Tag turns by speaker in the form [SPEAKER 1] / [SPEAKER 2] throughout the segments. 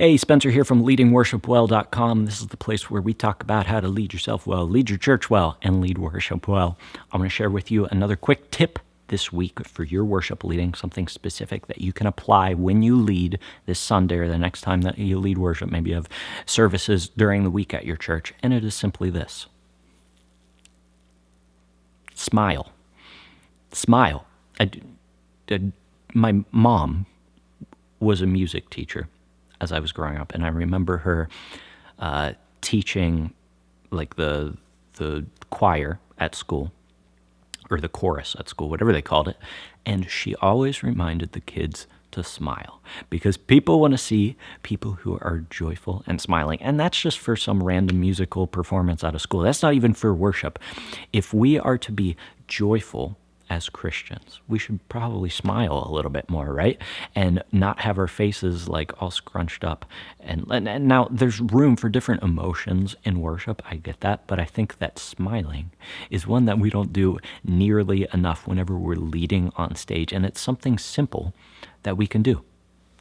[SPEAKER 1] Hey, Spencer here from leadingworshipwell.com. This is the place where we talk about how to lead yourself well, lead your church well, and lead worship well. I'm going to share with you another quick tip this week for your worship leading, something specific that you can apply when you lead this Sunday or the next time that you lead worship. Maybe you have services during the week at your church, and it is simply this. Smile. Smile. My mom was a music teacher as I was growing up, and I remember her teaching like the choir at school, or the chorus at school, whatever they called it, and she always reminded the kids to smile, because people want to see people who are joyful and smiling. And that's just for some random musical performance out of school. That's not even for worship. If we are to be joyful as Christians, we should probably smile a little bit more, right? And not have our faces like all scrunched up. And now there's room for different emotions in worship. I get that. But I think that smiling is one that we don't do nearly enough whenever we're leading on stage. And it's something simple that we can do.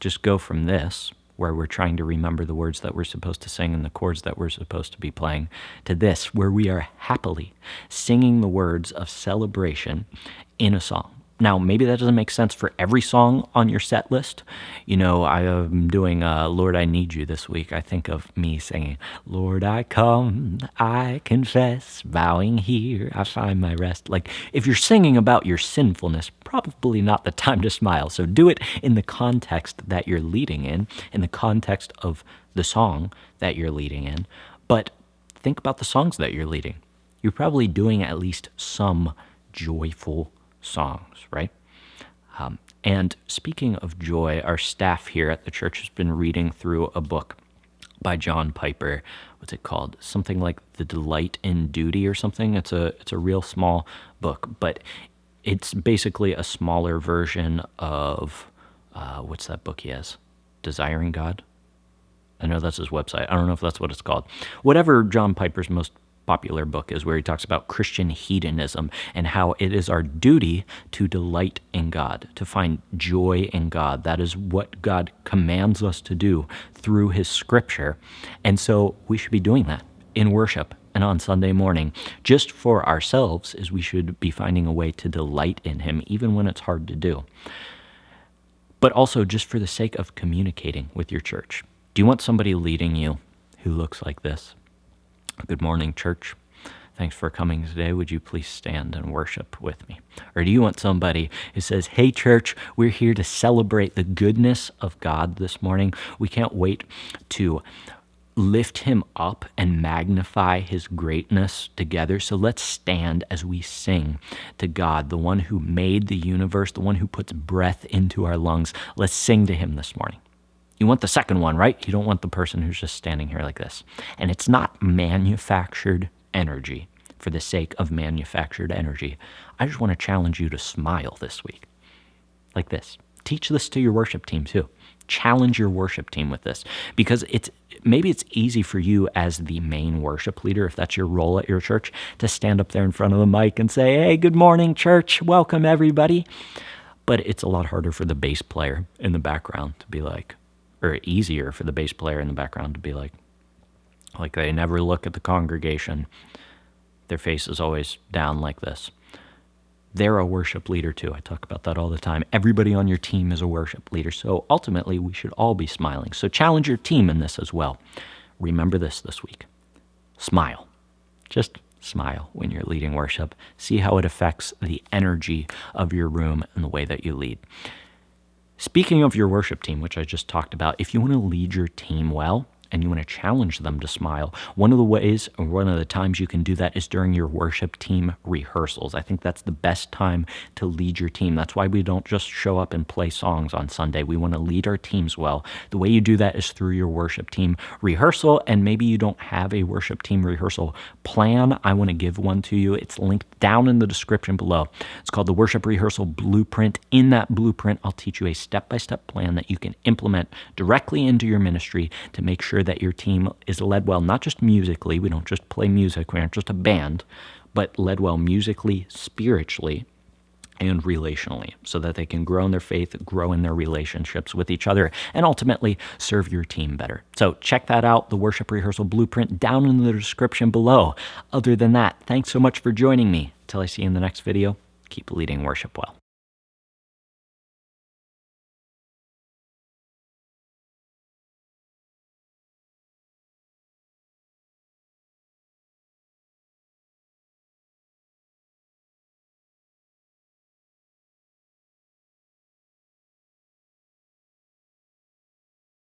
[SPEAKER 1] Just go from this, where we're trying to remember the words that we're supposed to sing and the chords that we're supposed to be playing, to this, where we are happily singing the words of celebration in a song. Now, maybe that doesn't make sense for every song on your set list. You know, I am doing Lord, I Need You this week. I think of me singing, Lord, I come, I confess, bowing here, I find my rest. Like, if you're singing about your sinfulness, probably not the time to smile. So do it in the context that you're leading in the context of the song that you're leading in. But think about the songs that you're leading. You're probably doing at least some joyful songs, right? And speaking of joy, our staff here at the church has been reading through a book by John Piper. What's it called? Something like The Delight in Duty or something. It's a real small book, but it's basically a smaller version of what's that book he has? Desiring God? I know that's his website. I don't know if that's what it's called. Whatever John Piper's most popular book is, where he talks about Christian hedonism and how it is our duty to delight in God, to find joy in God. That is what God commands us to do through his scripture. And so we should be doing that in worship and on Sunday morning. Just for ourselves, is we should be finding a way to delight in him, even when it's hard to do. But also just for the sake of communicating with your church. Do you want somebody leading you who looks like this? Good morning, church. Thanks for coming today. Would you please stand and worship with me? Or do you want somebody who says, hey, church, we're here to celebrate the goodness of God this morning. We can't wait to lift him up and magnify his greatness together. So let's stand as we sing to God, the one who made the universe, the one who puts breath into our lungs. Let's sing to him this morning. You want the second one, right? You don't want the person who's just standing here like this. And it's not manufactured energy for the sake of manufactured energy. I just want to challenge you to smile this week. Like this. Teach this to your worship team too. Challenge your worship team with this, because maybe it's easy for you as the main worship leader, if that's your role at your church, to stand up there in front of the mic and say, hey, good morning, church. Welcome, everybody. But it's a lot harder for the bass player in the background to be like, or easier for the bass player in the background to be like they never look at the congregation. Their face is always down like this. They're a worship leader too. I talk about that all the time. Everybody on your team is a worship leader. So ultimately, we should all be smiling. So challenge your team in this as well. Remember this week. Smile. Just smile when you're leading worship. See how it affects the energy of your room and the way that you lead. Speaking of your worship team, which I just talked about, if you want to lead your team well and you want to challenge them to smile, one of the ways or one of the times you can do that is during your worship team rehearsals. I think that's the best time to lead your team. That's why we don't just show up and play songs on Sunday. We want to lead our teams well. The way you do that is through your worship team rehearsal, and maybe you don't have a worship team rehearsal plan. I want to give one to you. It's linked down in the description below. It's called the Worship Rehearsal Blueprint. In that blueprint, I'll teach you a step-by-step plan that you can implement directly into your ministry to make sure that your team is led well, not just musically. We don't just play music. We aren't just a band, but led well musically, spiritually, and relationally, so that they can grow in their faith, grow in their relationships with each other, and ultimately serve your team better. So check that out, the Worship Rehearsal Blueprint, down in the description below. Other than that, thanks so much for joining me. Till I see you in the next video, keep leading worship well.